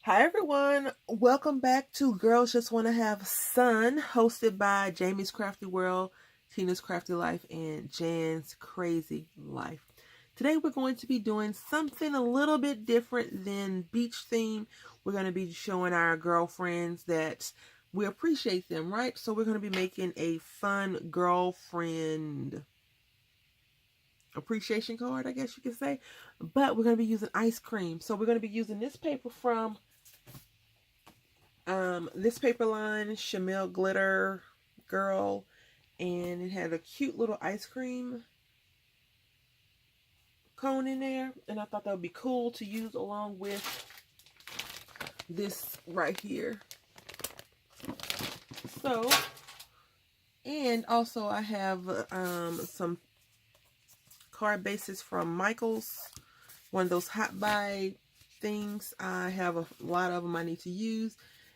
Hi everyone, welcome back to Girls Just Want to Have Fun, hosted by Jamie's Crafty World, Tina's Crafty Life, and Jan's Crazy Life. Today we're going to be doing something a little bit different than beach theme. We're going to be showing our girlfriends that we appreciate them, right? So we're going to be making a fun girlfriend appreciation card, I guess you could say. But we're going to be using ice cream. So we're going to be using this paper from this paper line, Chamel Glitter Girl, and it had a cute little ice cream cone in there, and I thought that would be cool to use along with this right here. So, and also I have some card bases from Michaels, one of those hot buy things. I have a lot of them I need to use,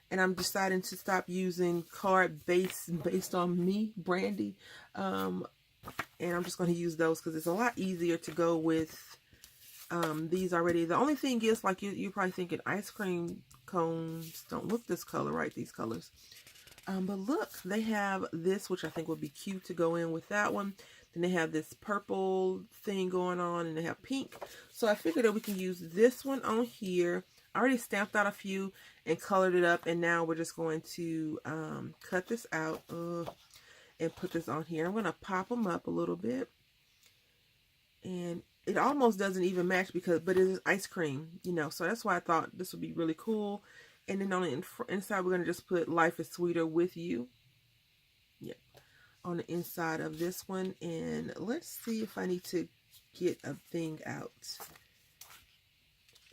and I'm deciding to stop using card based on me, Brandy, and I'm just going to use those because it's a lot easier to go with these already. The only thing is, like, you're probably thinking ice cream cones don't look this color, right? These colors. But look, they have this, which I think would be cute to go in with that one. Then they have this purple thing going on, and they have pink. So I figured that we can use this one on here. I already stamped out a few and colored it up, and now we're just going to cut this out and put this on here. I'm going to pop them up a little bit. And it almost doesn't even match but it is ice cream, you know. So that's why I thought this would be really cool. And then on the inside, we're going to just put Life is Sweeter with You. Yep. On the inside of this one. And let's see if I need to get a thing out.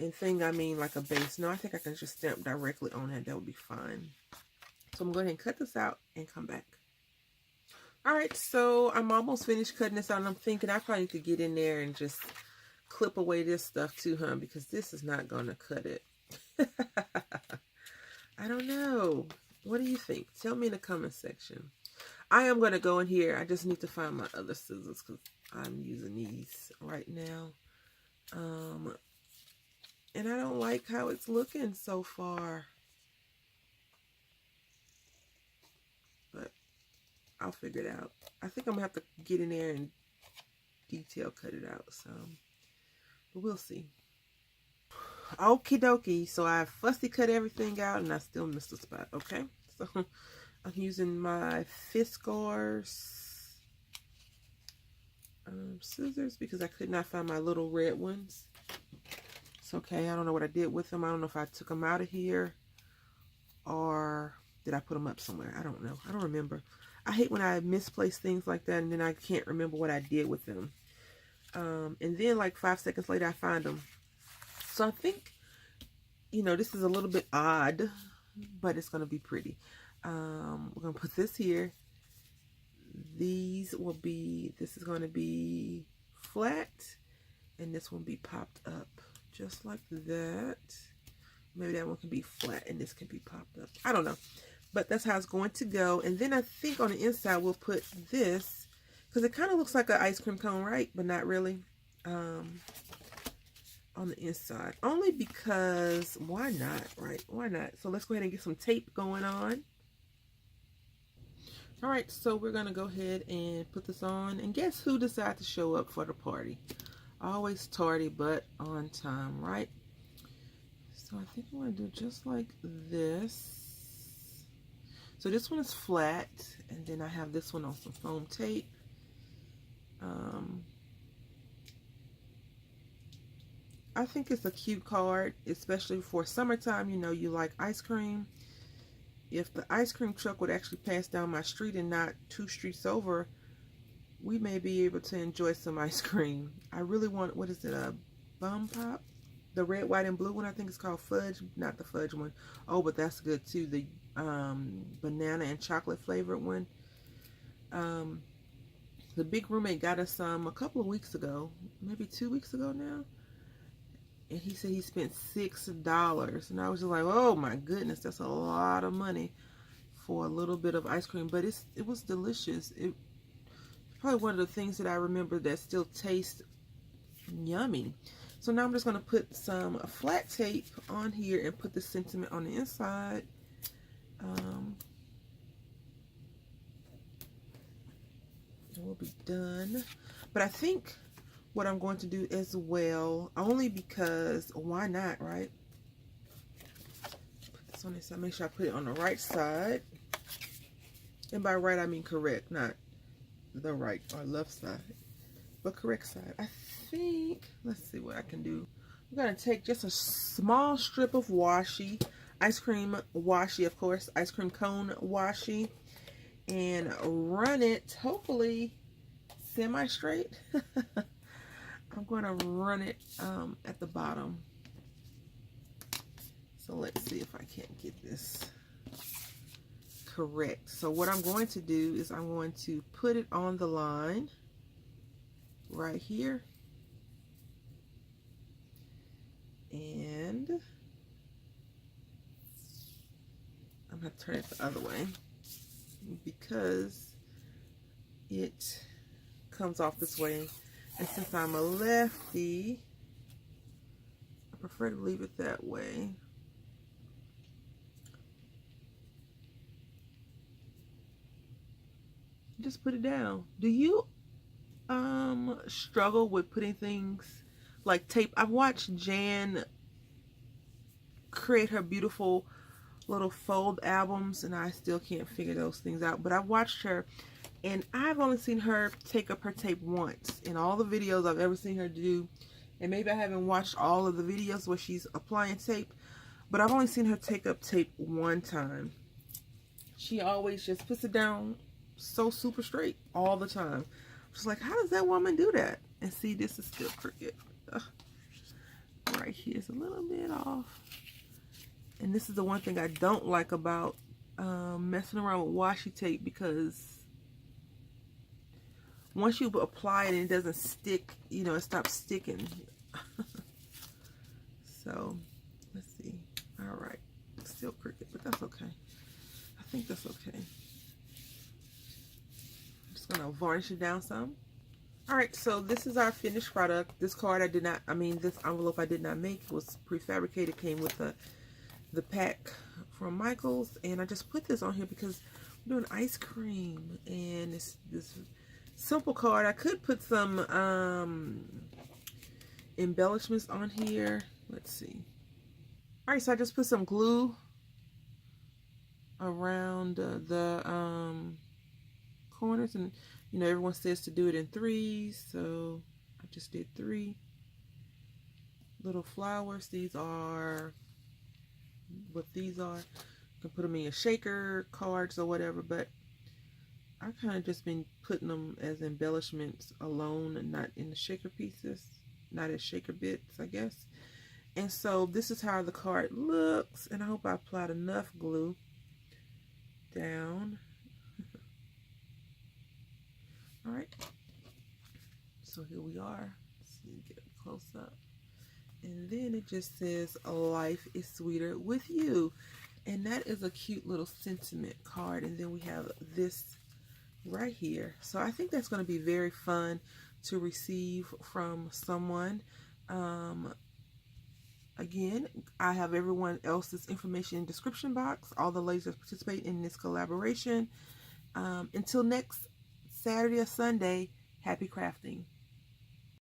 And thing, I mean like a base. No, I think I can just stamp directly on it. That would be fine. So I'm going to go ahead and cut this out and come back. Alright, so I'm almost finished cutting this out. And I'm thinking I probably need to get in there and just clip away this stuff too, huh? Because this is not going to cut it. I don't know. What do you think? Tell me in the comment section. I am going to go in here. I just need to find my other scissors because I'm using these right now. And I don't like how it's looking so far. But I'll figure it out. I think I'm going to have to get in there and detail cut it out. So, but we'll see. Okie dokie. So I fussy cut everything out and I still missed a spot. Okay. So I'm using my Fiskars scissors because I could not find my little red ones. It's okay. I don't know what I did with them. I don't know if I took them out of here or did I put them up somewhere. I don't know. I don't remember. I hate when I misplace things like that and then I can't remember what I did with them. And then like 5 seconds later I find them. So I think, you know, this is a little bit odd, but it's going to be pretty. We're going to put this here. This is going to be flat, and this one will be popped up, just like that. Maybe that one can be flat, and this can be popped up. I don't know, but that's how it's going to go. And then I think on the inside, we'll put this, because it kind of looks like an ice cream cone, right? But not really. On the inside, only because why not, right? Why not? So let's go ahead and get some tape going on. All right, so we're gonna go ahead and put this on, and guess who decided to show up for the party? Always tardy but on time, right? So I think I'm gonna do just like this. So this one is flat, and then I have this one on some foam tape. I think it's a cute card, especially for summertime. You know, you like ice cream. If the ice cream truck would actually pass down my street and not 2 streets over, we may be able to enjoy some ice cream. I really want, what is it, a Bum Pop? The red, white, and blue one, I think it's called Fudge. Not the fudge one. Oh, but that's good too. The banana and chocolate flavored one. The big roommate got us some a couple of weeks ago. Maybe 2 weeks ago now. And he said he spent $6. And I was just like, oh my goodness, that's a lot of money for a little bit of ice cream. But it was delicious. It's probably one of the things that I remember that still tastes yummy. So now I'm just going to put some flat tape on here and put the sentiment on the inside. We'll be done. But I think what I'm going to do as well, only because why not, right? Put this on this side. Make sure I put it on the right side. And by right, I mean correct, not the right or left side, but correct side. I think, let's see what I can do. I'm going to take just a small strip of washi, ice cream washi, of course, ice cream cone washi, and run it, hopefully, semi-straight. I'm going to run it at the bottom. So let's see if I can't get this correct. So what I'm going to do is I'm going to put it on the line right here. And I'm going to turn it the other way because it comes off this way. And since I'm a lefty, I prefer to leave it that way. Just put it down. Do you struggle with putting things like tape? I've watched Jan create her beautiful little fold albums and I still can't figure those things out, but I've watched her and I've only seen her take up her tape once in all the videos I've ever seen her do. And maybe I haven't watched all of the videos where she's applying tape, but I've only seen her take up tape one time. She always just puts it down so super straight all the time. Just like, how does that woman do that? And see, this is still crooked. Right here is a little bit off. And this is the one thing I don't like about messing around with washi tape, because once you apply it and it doesn't stick, you know, it stops sticking. So, let's see. All right. Still crooked, but that's okay. I think that's okay. Gonna varnish it down some. All right, so this is our finished product. This card I did not, this envelope I did not make. It was prefabricated, came with the pack from Michaels, and I just put this on here because we're doing ice cream, and it's this simple card. I could put some embellishments on here. Let's see. All right, so I just put some glue around the corners, and you know, everyone says to do it in threes, so I just did 3 little flowers. These are what these are. You can put them in your shaker cards or whatever, but I kind of just been putting them as embellishments alone and not in the shaker pieces, not as shaker bits, I guess. And so this is how the card looks, and I hope I applied enough glue down. All right, so here we are. Let's see, get it close up. And then it just says, life is sweeter with you. And that is a cute little sentiment card. And then we have this right here. So I think that's going to be very fun to receive from someone. Again, I have everyone else's information in the description box. All the ladies that participate in this collaboration. Until next Saturday or Sunday, happy crafting.